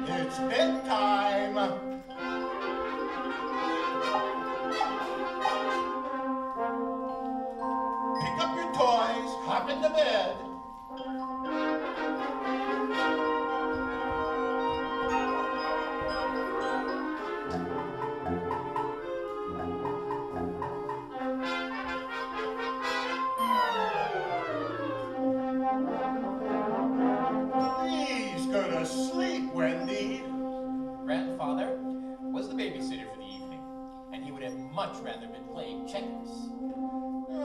It's bedtime. Pick up your toys, hop into bed. Please go to sleep, Wendy. Grandfather was the babysitter for the evening, and he would have much rather been playing checkers.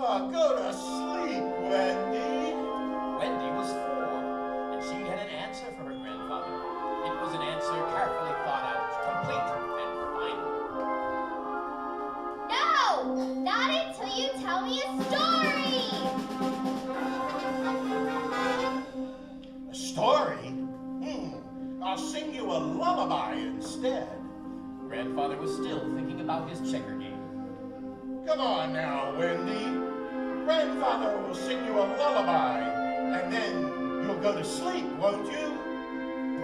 Oh, go to sleep, Wendy. Wendy was 4, and she had an answer for her grandfather. It was an answer carefully thought out, complete, and final. No! Not until you tell me a story! A story? I'll sing you a lullaby instead. Grandfather was still thinking about his checker game. Come on now, Wendy. Grandfather will sing you a lullaby, and then you'll go to sleep, won't you?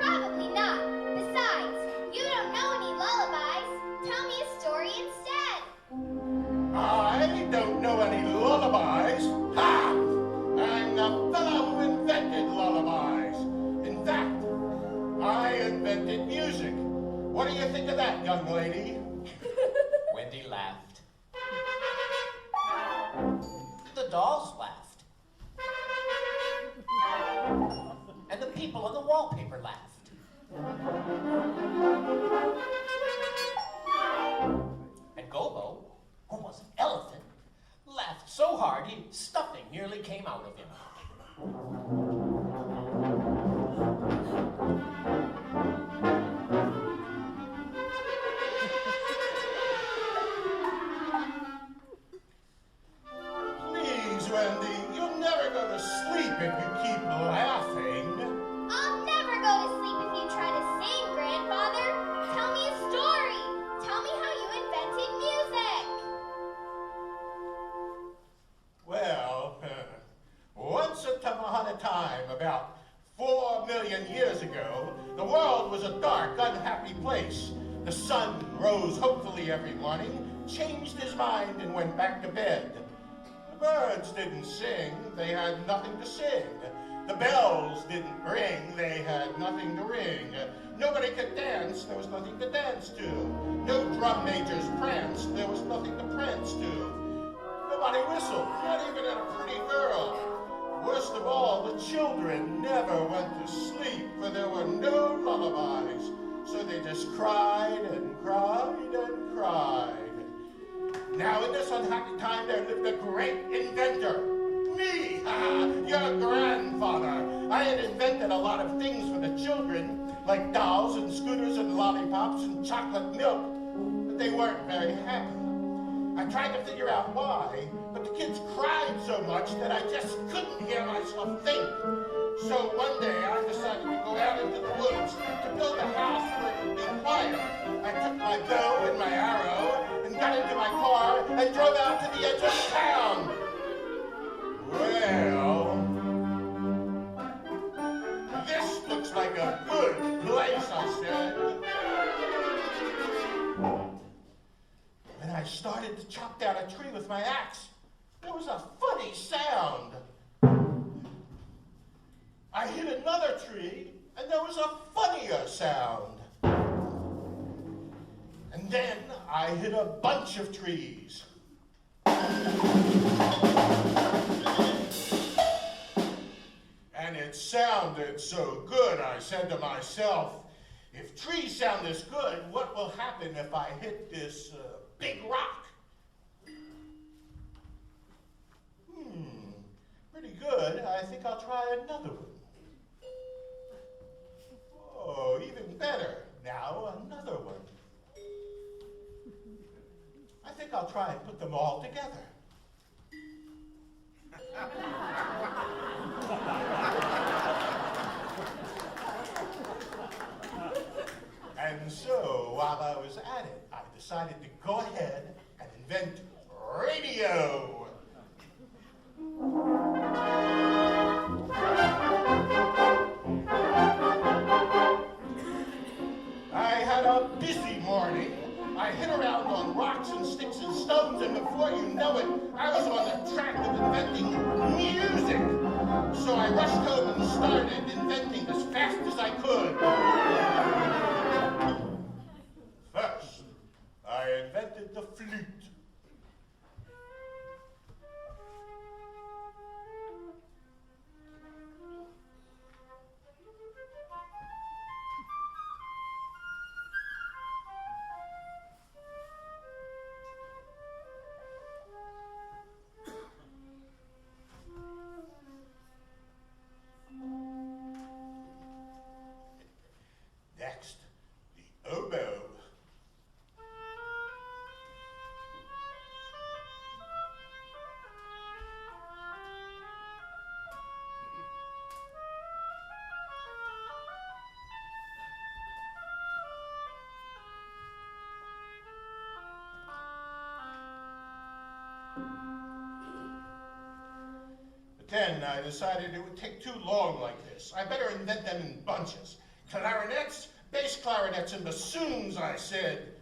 Probably not. Besides, you don't know any lullabies. Tell me a story instead. I don't know any lullabies. Ha! I'm the fellow who invented lullabies. In fact, I invented music. What do you think of that, young lady? Wendy laughed. The dolls laughed. And the people on the wallpaper laughed. And Gobo, who was an elephant, laughed so hard stuffing nearly came out of him. Please, Wendy, you'll never go to sleep if you keep laughing. I'll never go to sleep if you try to sing, Grandfather. Tell me a story. Tell me how you invented music. Well, once upon a time, about 4 million years ago, the world was a dark, unhappy place. The sun rose hopefully every morning, changed his mind, and went back to bed. The birds didn't sing, they had nothing to sing. The bells didn't ring, they had nothing to ring. Nobody could dance, there was nothing to dance to. No drum majors pranced, there was nothing to prance to. Nobody whistled, not even at a pretty girl. Worst of all, the children never went to sleep, for there were no lullabies. So they just cried and cried and cried. Now in this unhappy time there lived a great inventor. Me, your grandfather. I had invented a lot of things for the children, like dolls and scooters and lollipops and chocolate milk, but they weren't very happy. I tried to figure out why, but the kids cried so much that I just couldn't hear myself think. So one day I decided to go out into the woods to build a house where it would be quiet. I took my bow and my arrow and got into my car and drove out to the edge of town. Well, this looks like a good place, I said. When I started to chop down a tree with my axe, there was a funny sound. I hit another tree, and there was a funnier sound. And then I hit a bunch of trees. And it sounded so good, I said to myself, if trees sound this good, what will happen if I hit this big rock? Pretty good. I think I'll try another one. Oh, even better. Now another one. I think I'll try and put them all together. And so, while I was at it, I decided to go ahead and invent radio. had a busy morning. I hit around on rocks and sticks and stones, and before you know it, I was on the track of inventing music. So I rushed home and started inventing as fast as I could. First, I invented the flute. Next, the oboe. But then I decided it would take too long like this. I better invent them in bunches. Clarinets, bass clarinets, and bassoons, I said,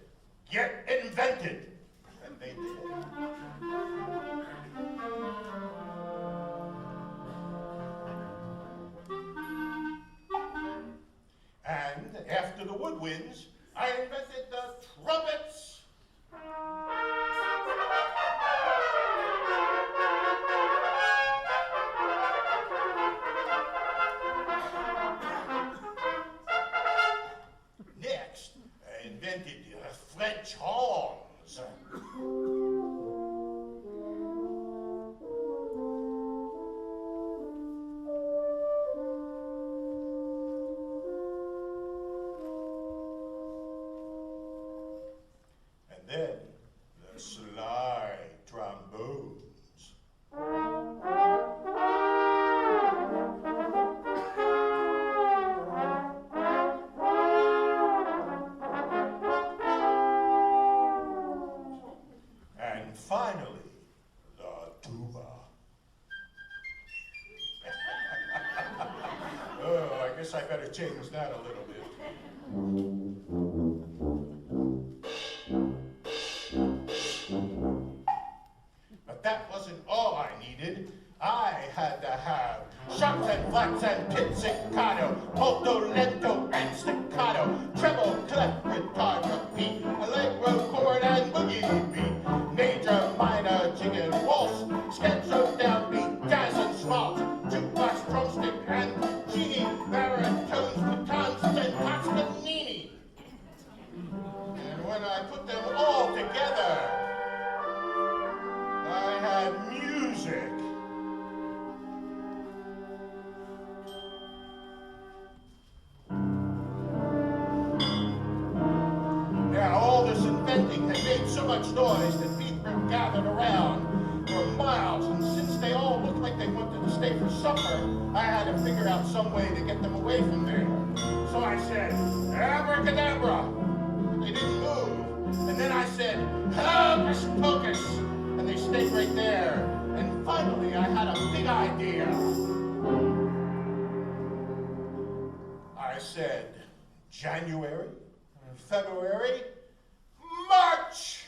get invented. And they did. And after the woodwinds, I invented the trumpets. Next, I invented the French horns. And then the slide trombones. And finally, the tuba. Oh, I guess I better change that a little bit. But that wasn't all I needed. I had to have sharps and flats and pizzicato, molto lento and staccato, treble, clef, guitar, repeat, allegro, chord, and boogie beat, major, minor, jig and waltz, scherzo, downbeat, jazz and schmaltz, jukebox, drumstick, and genie, baritones, batons, and Toscanini. And when I put them all together, I had music. Now, all this inventing had made so much noise that people gathered around for miles, and since they all looked like they wanted to stay for supper, I had to figure out some way to get them away from there. So I said, abracadabra! They didn't move. And then I said, hocus pocus! And they stayed right there. And finally, I had a big idea. I said, January, February, March!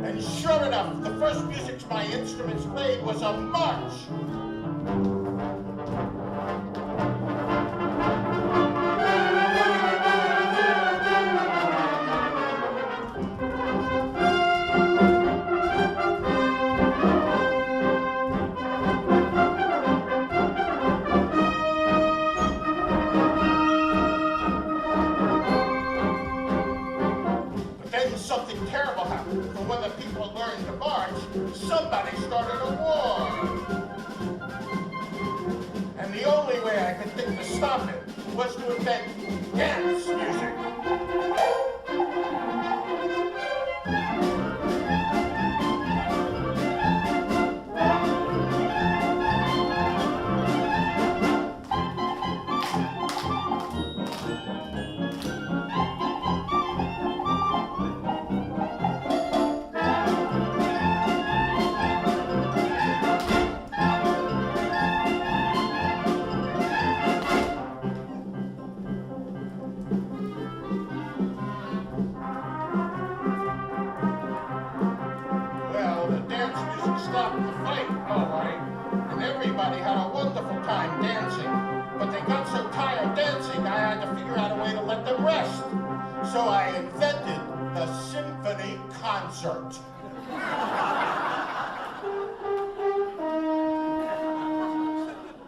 And sure enough, the first music my instruments played was a march. Something terrible happened, for when the people learned to march, somebody started a war. And the only way I could think to stop it was to invent dance music. time dancing, but they got so tired dancing I had to figure out a way to let them rest. So I invented the symphony concert.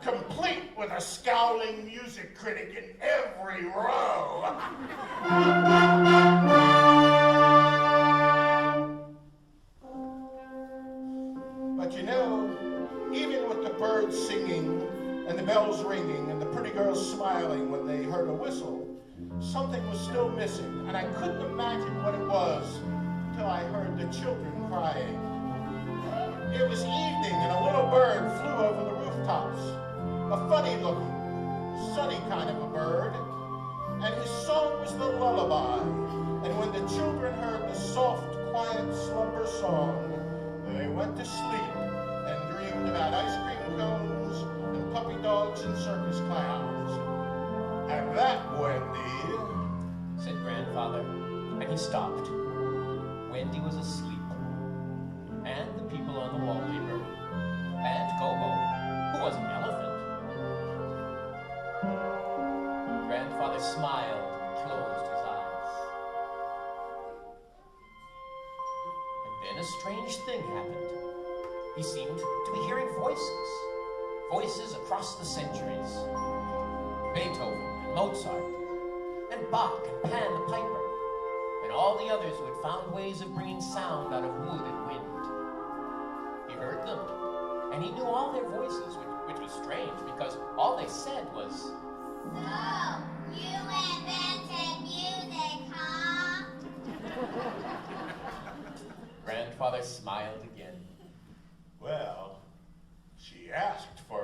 Complete with a scowling music critic in every row. But you know, even with the birds singing and the bells ringing and the pretty girls smiling when they heard a whistle, something was still missing, and I couldn't imagine what it was until I heard the children crying. It was evening and a little bird flew over the rooftops. A funny-looking, sunny kind of a bird, and his song was the lullaby. And when the children heard the soft, quiet slumber song, they went to sleep and dreamed about ice cream cones and puppy dogs and circus clowns. And that, Wendy, said Grandfather, and he stopped. Wendy was asleep, and the people on the wallpaper, and Gobo, who was an elephant. Grandfather smiled and closed his eyes. And then a strange thing happened. He seemed to be hearing voices. Voices across the centuries. Beethoven and Mozart, and Bach and Pan the Piper, and all the others who had found ways of bringing sound out of wood and wind. He heard them, and he knew all their voices, which was strange, because all they said was, "So, you invented music, huh?" Grandfather smiled again. well, she asked for